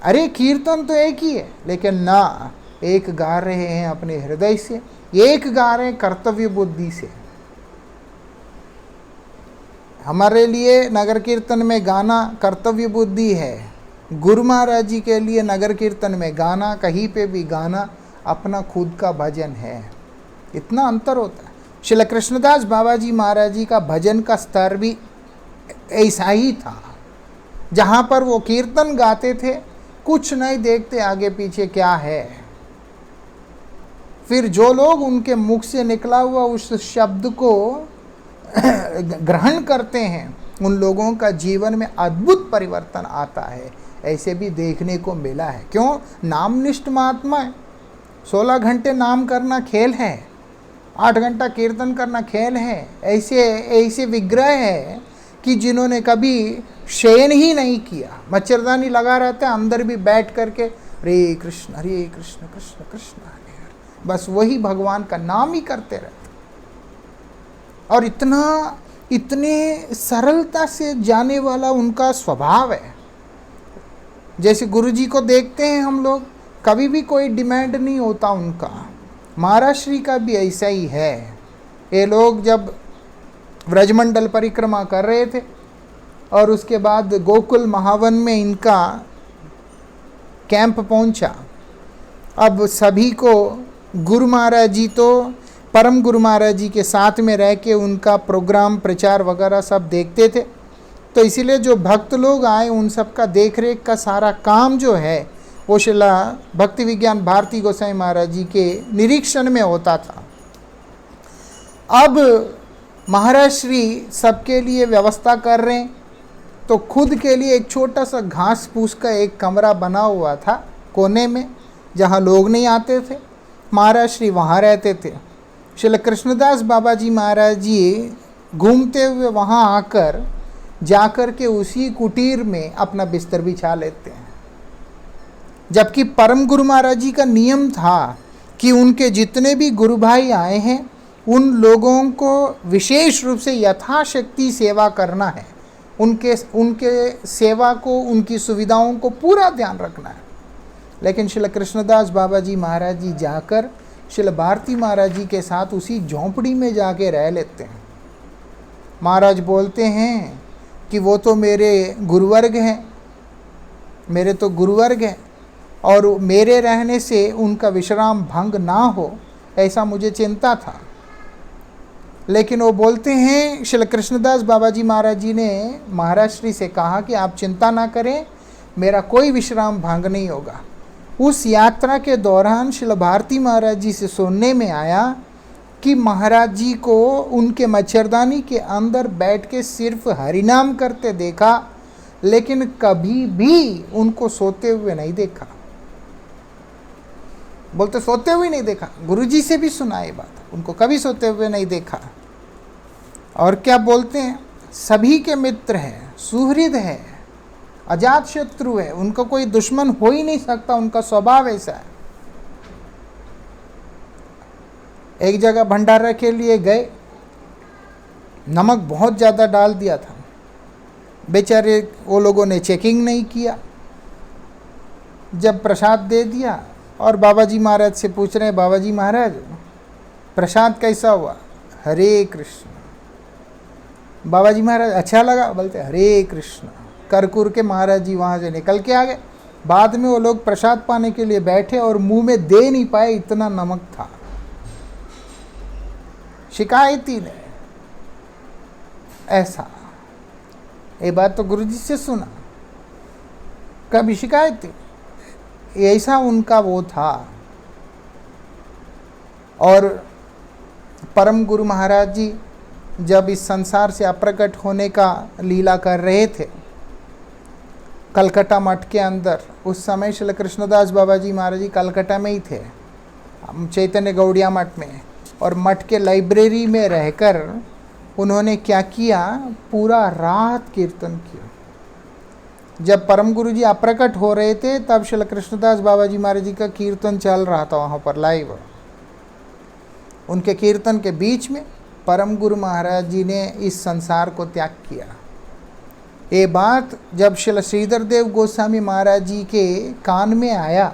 अरे कीर्तन तो एक ही है, लेकिन ना, एक गा रहे हैं अपने हृदय से, एक गा रहे हैं कर्तव्य बुद्धि से। हमारे लिए नगर कीर्तन में गाना कर्तव्य बुद्धि है, गुरु महाराज जी के लिए नगर कीर्तन में गाना, कहीं पे भी गाना अपना खुद का भजन है। इतना अंतर होता है। श्री कृष्णदास बाबा जी महाराज जी का भजन का स्तर भी ऐसा ही था, जहाँ पर वो कीर्तन गाते थे, कुछ नहीं देखते आगे पीछे क्या है। फिर जो लोग उनके मुख से निकला हुआ उस शब्द को ग्रहण करते हैं, उन लोगों का जीवन में अद्भुत परिवर्तन आता है। ऐसे भी देखने को मिला है। क्यों? नामनिष्ठ महात्मा है। 16 घंटे नाम करना खेल है, 8 घंटा कीर्तन करना खेल है। ऐसे विग्रह है कि जिन्होंने कभी शयन ही नहीं किया, मच्छरदानी लगा रहता है, अंदर भी बैठ करके हरे कृष्ण कृष्ण कृष्ण हरे हरे, बस वही भगवान का नाम ही करते रहते। और इतने सरलता से जाने वाला उनका स्वभाव है। जैसे गुरु जी को देखते हैं हम लोग, कभी भी कोई डिमांड नहीं होता उनका। महाराज श्री का भी ऐसा ही है। ये लोग जब व्रजमंडल परिक्रमा कर रहे थे और उसके बाद गोकुल महावन में इनका कैंप पहुंचा। अब सभी को गुरु महाराज जी तो परम गुरु महाराज जी के साथ में रह के उनका प्रोग्राम प्रचार वगैरह सब देखते थे, तो इसीलिए जो भक्त लोग आए उन सब का देख रेख का सारा काम जो है वो शिला भक्ति विज्ञान भारती गोसाई महाराज जी के निरीक्षण में होता था। अब महाराज श्री सबके लिए व्यवस्था कर रहे हैं, तो खुद के लिए एक छोटा सा घास फूस का एक कमरा बना हुआ था कोने में, जहाँ लोग नहीं आते थे। महाराज श्री वहाँ रहते थे। श्री कृष्णदास बाबा जी महाराज जी घूमते हुए वहाँ आकर जाकर के उसी कुटीर में अपना बिस्तर बिछा लेते हैं। जबकि परम गुरु महाराज जी का नियम था कि उनके जितने भी गुरु भाई आए हैं उन लोगों को विशेष रूप से यथाशक्ति सेवा करना है, उनके सेवा को, उनकी सुविधाओं को पूरा ध्यान रखना है। लेकिन श्रील कृष्णदास बाबा जी महाराज जी जाकर श्रील भारती महाराज जी के साथ उसी झोंपड़ी में जाके रह लेते हैं। महाराज बोलते हैं कि वो तो मेरे गुरुवर्ग हैं, मेरे तो गुरुवर्ग हैं, और मेरे रहने से उनका विश्राम भंग ना हो ऐसा मुझे चिंता था। लेकिन वो बोलते हैं, श्री कृष्णदास बाबा जी महाराज जी ने महाराज श्री से कहा कि आप चिंता ना करें, मेरा कोई विश्राम भंग नहीं होगा। उस यात्रा के दौरान श्री भारती महाराज जी से सुनने में आया कि महाराज जी को उनके मच्छरदानी के अंदर बैठ के सिर्फ हरिनाम करते देखा, लेकिन कभी भी उनको सोते हुए नहीं देखा। बोलते सोते हुए नहीं देखा, गुरुजी से भी सुना ये बात, उनको कभी सोते हुए नहीं देखा। और क्या बोलते हैं, सभी के मित्र हैं, सुहृद है, अजात शत्रु है, उनका कोई दुश्मन हो ही नहीं सकता, उनका स्वभाव ऐसा है। एक जगह भंडारा के लिए गए, नमक बहुत ज़्यादा डाल दिया था, बेचारे वो लोगों ने चेकिंग नहीं किया। जब प्रसाद दे दिया और बाबा जी महाराज से पूछ रहे हैं, बाबा जी महाराज प्रसाद कैसा हुआ? हरे कृष्ण। बाबा जी महाराज अच्छा लगा? बोलते हरे कृष्ण। करकुर के महाराज जी वहाँ से निकल के आ गए। बाद में वो लोग प्रसाद पाने के लिए बैठे और मुंह में दे नहीं पाए, इतना नमक था। शिकायती ने ऐसा, ये बात तो गुरुजी से सुना, कभी शिकायती, ऐसा उनका वो था। और परम गुरु महाराज जी जब इस संसार से अप्रकट होने का लीला कर रहे थे कलकत्ता मठ के अंदर, उस समय श्री कृष्णदास बाबा जी महाराज जी कलकत्ता में ही थे, चैतन्य गौड़िया मठ में। और मठ के लाइब्रेरी में रहकर उन्होंने क्या किया, पूरा रात कीर्तन किया। जब परम गुरु जी अप्रकट हो रहे थे तब श्री कृष्णदास बाबा जी महाराज जी का कीर्तन चल रहा था वहाँ पर लाइव। उनके कीर्तन के बीच में परम गुरु महाराज जी ने इस संसार को त्याग किया। ये बात जब श्री श्रीधर देव गोस्वामी महाराज जी के कान में आया,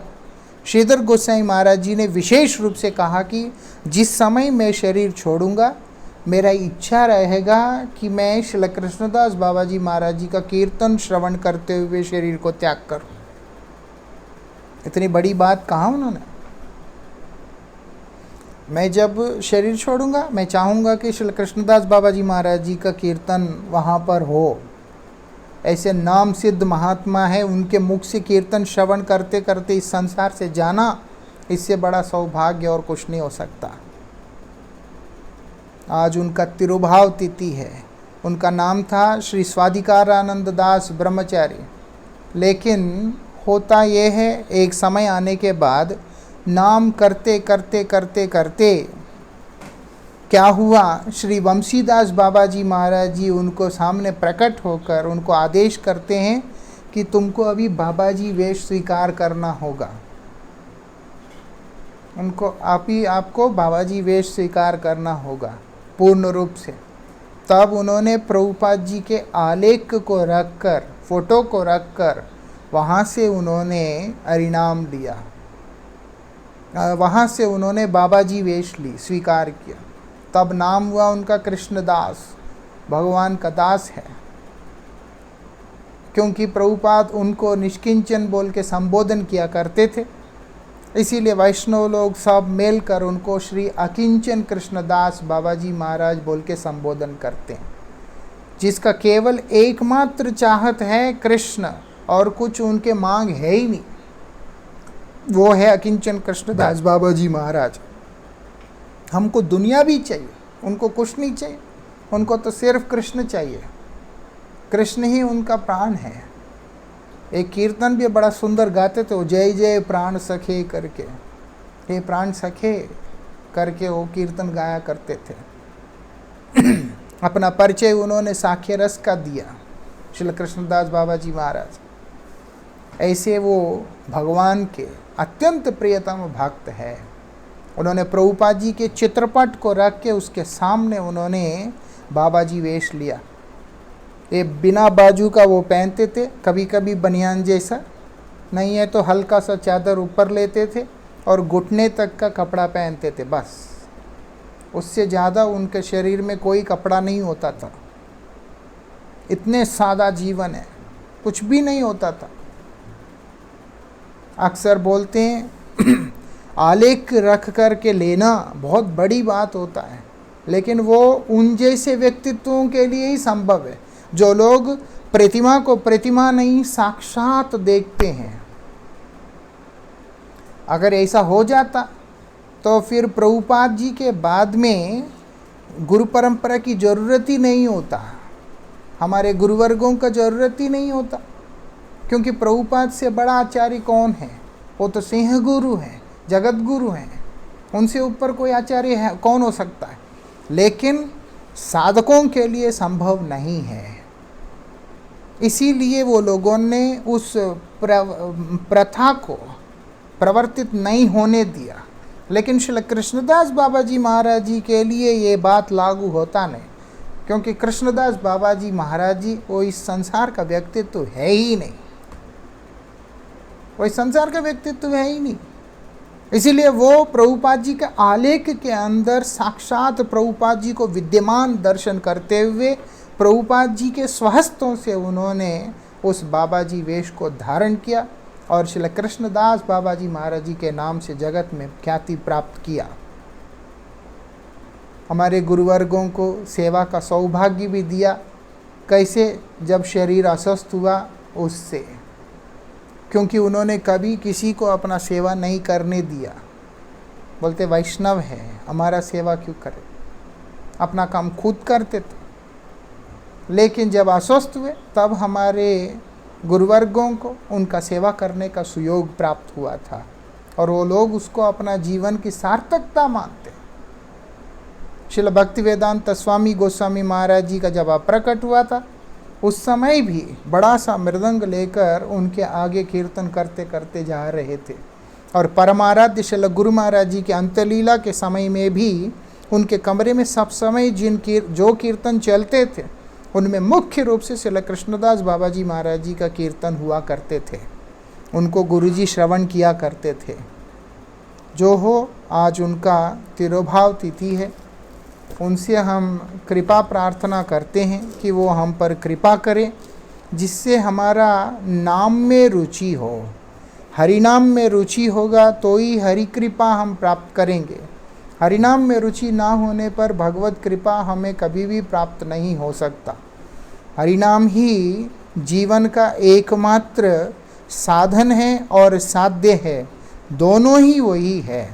श्रीधर गोस्वामी महाराज जी ने विशेष रूप से कहा कि जिस समय मैं शरीर छोड़ूंगा, मेरा इच्छा रहेगा कि मैं श्री कृष्णदास बाबा जी महाराज जी का कीर्तन श्रवण करते हुए शरीर को त्याग करूं। इतनी बड़ी बात कहा उन्होंने। मैं जब शरीर छोड़ूंगा, मैं चाहूँगा कि श्री कृष्णदास बाबा जी महाराज जी का कीर्तन वहाँ पर हो। ऐसे नाम सिद्ध महात्मा है, उनके मुख से कीर्तन श्रवण करते करते इस संसार से जाना, इससे बड़ा सौभाग्य और कुछ नहीं हो सकता। आज उनका तिरुभाव तिथि है। उनका नाम था श्री स्वाधिकारानंद दास ब्रह्मचारी। लेकिन होता ये है, एक समय आने के बाद नाम करते करते करते करते क्या हुआ, श्री वंशीदास बाबा जी महाराज जी उनको सामने प्रकट होकर उनको आदेश करते हैं कि तुमको अभी बाबा जी वेश स्वीकार करना होगा। उनको आपको बाबा जी वेश स्वीकार करना होगा पूर्ण रूप से। तब उन्होंने प्रभुपाद जी के आलेख को रखकर, फोटो को रखकर, वहाँ से उन्होंने हरिनाम लिया, वहाँ से उन्होंने बाबा जी वेश ली, स्वीकार किया। तब नाम हुआ उनका कृष्णदास, भगवान का दास है। क्योंकि प्रभुपाद उनको निष्किंचन बोल के संबोधन किया करते थे, इसीलिए वैष्णव लोग सब मिलकर उनको श्री अकिंचन कृष्णदास बाबा जी महाराज बोल के संबोधन करते हैं, जिसका केवल एकमात्र चाहत है कृष्ण, और कुछ उनके मांग है ही नहीं। वो है अकिंचन कृष्णदास बाबा जी महाराज। हमको दुनिया भी चाहिए, उनको कुछ नहीं चाहिए, उनको तो सिर्फ कृष्ण चाहिए। कृष्ण ही उनका प्राण है। एक कीर्तन भी बड़ा सुंदर गाते थे, वो जय जय प्राण सखे करके, हे प्राण सखे करके वो कीर्तन गाया करते थे। अपना परिचय उन्होंने साख्य रस का दिया, श्री कृष्णदास बाबा जी महाराज। ऐसे वो भगवान के अत्यंत प्रियतम भक्त है। उन्होंने प्रभुपाद जी के चित्रपट को रख के उसके सामने उन्होंने बाबा जी वेश लिया। ये बिना बाजू का वो पहनते थे, कभी कभी बनियान जैसा, नहीं है तो हल्का सा चादर ऊपर लेते थे और घुटने तक का कपड़ा पहनते थे, बस। उससे ज़्यादा उनके शरीर में कोई कपड़ा नहीं होता था। इतने सादा जीवन है, कुछ भी नहीं होता था। अक्सर बोलते हैं आलेख रख कर के लेना बहुत बड़ी बात होता है, लेकिन वो उन जैसे व्यक्तित्वों के लिए ही संभव है जो लोग प्रतिमा को प्रतिमा नहीं साक्षात देखते हैं। अगर ऐसा हो जाता तो फिर प्रभुपाद जी के बाद में गुरु परंपरा की ज़रूरत ही नहीं होता, हमारे गुरुवर्गों का ज़रूरत ही नहीं होता। क्योंकि प्रभुपाद से बड़ा आचार्य कौन है? वो तो सिंह गुरु हैं, जगत गुरु हैं, उनसे ऊपर कोई आचार्य है कौन हो सकता है? लेकिन साधकों के लिए संभव नहीं है। इसीलिए वो लोगों ने उस प्रथा को प्रवर्तित नहीं होने दिया। लेकिन श्री कृष्णदास बाबा जी महाराज जी के लिए ये बात लागू होता नहीं, क्योंकि कृष्णदास बाबा जी महाराज जी वो इस संसार का व्यक्तित्व है ही नहीं, वो इस संसार का व्यक्तित्व है ही नहीं। इसीलिए वो प्रभुपाद जी के आलेख के अंदर साक्षात प्रभुपाद जी को विद्यमान दर्शन करते हुए प्रभुपाद जी के स्वहस्तों से उन्होंने उस बाबा जी वेश को धारण किया और श्री कृष्णदास बाबा जी महाराज जी के नाम से जगत में ख्याति प्राप्त किया। हमारे गुरुवर्गों को सेवा का सौभाग्य भी दिया। कैसे? जब शरीर अस्वस्थ हुआ उससे, क्योंकि उन्होंने कभी किसी को अपना सेवा नहीं करने दिया। बोलते वैष्णव है, हमारा सेवा क्यों करे, अपना काम खुद करते थे। लेकिन जब अस्वस्थ हुए तब हमारे गुरुवर्गों को उनका सेवा करने का सुयोग प्राप्त हुआ था और वो लोग उसको अपना जीवन की सार्थकता मानते। श्रील भक्तिवेदांत स्वामी गोस्वामी महाराज जी का जब प्रकट हुआ था उस समय भी बड़ा सा मृदंग लेकर उनके आगे कीर्तन करते करते जा रहे थे। और परमाराध्य श्रील गुरु महाराज जी के अंत्यलीला के समय में भी उनके कमरे में सब समय जो कीर्तन चलते थे उनमें मुख्य रूप से श्रील कृष्णदास बाबा जी महाराज जी का कीर्तन हुआ करते थे। उनको गुरुजी श्रवण किया करते थे। जो हो, आज उनका तिरोभाव तिथि है। उनसे हम कृपा प्रार्थना करते हैं कि वो हम पर कृपा करें, जिससे हमारा नाम में रुचि हो। हरिनाम में रुचि होगा तो ही हरि कृपा हम प्राप्त करेंगे। हरिनाम में रुचि ना होने पर भगवत कृपा हमें कभी भी प्राप्त नहीं हो सकता। हरिनाम ही जीवन का एकमात्र साधन है और साध्य है, दोनों ही वही है।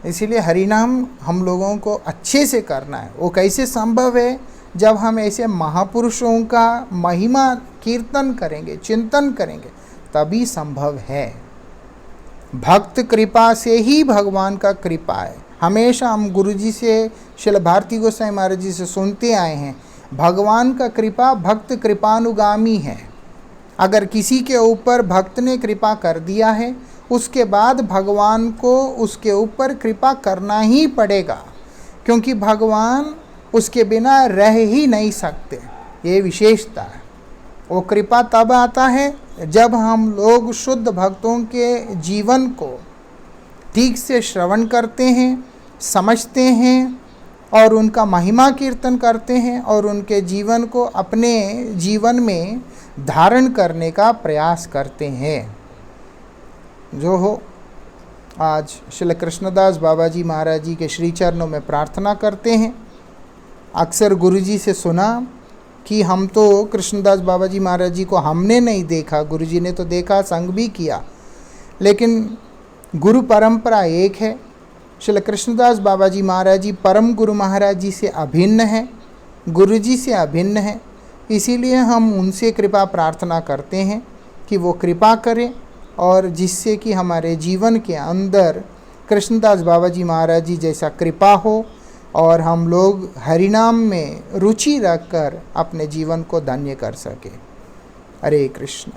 इसीलिए हरिनाम हम लोगों को अच्छे से करना है। वो कैसे संभव है? जब हम ऐसे महापुरुषों का महिमा कीर्तन करेंगे, चिंतन करेंगे, तभी संभव है। भक्त कृपा से ही भगवान का कृपा है। हमेशा हम गुरुजी से, श्रील भारती गोसाई महाराज जी से सुनते आए हैं, भगवान का कृपा भक्त कृपानुगामी है। अगर किसी के ऊपर भक्त ने कृपा कर दिया है, उसके बाद भगवान को उसके ऊपर कृपा करना ही पड़ेगा, क्योंकि भगवान उसके बिना रह ही नहीं सकते। ये विशेषता है। वो कृपा तब आता है जब हम लोग शुद्ध भक्तों के जीवन को ठीक से श्रवण करते हैं, समझते हैं और उनका महिमा कीर्तन करते हैं और उनके जीवन को अपने जीवन में धारण करने का प्रयास करते हैं। जो हो, आज श्री कृष्णदास बाबा जी महाराज जी के श्री चरणों में प्रार्थना करते हैं। अक्सर गुरुजी से सुना कि हम तो कृष्णदास बाबा जी महाराज जी को हमने नहीं देखा, गुरुजी ने तो देखा, संग भी किया, लेकिन गुरु परंपरा एक है। श्री कृष्णदास बाबा जी महाराज जी परम गुरु महाराज जी से अभिन्न है, गुरुजी से अभिन्न है। इसीलिए हम उनसे कृपा प्रार्थना करते हैं कि वो कृपा करें और जिससे कि हमारे जीवन के अंदर कृष्णदास बाबा जी महाराज जी जैसा कृपा हो और हम लोग हरिनाम में रुचि रखकर अपने जीवन को धन्य कर सके। हरे कृष्ण।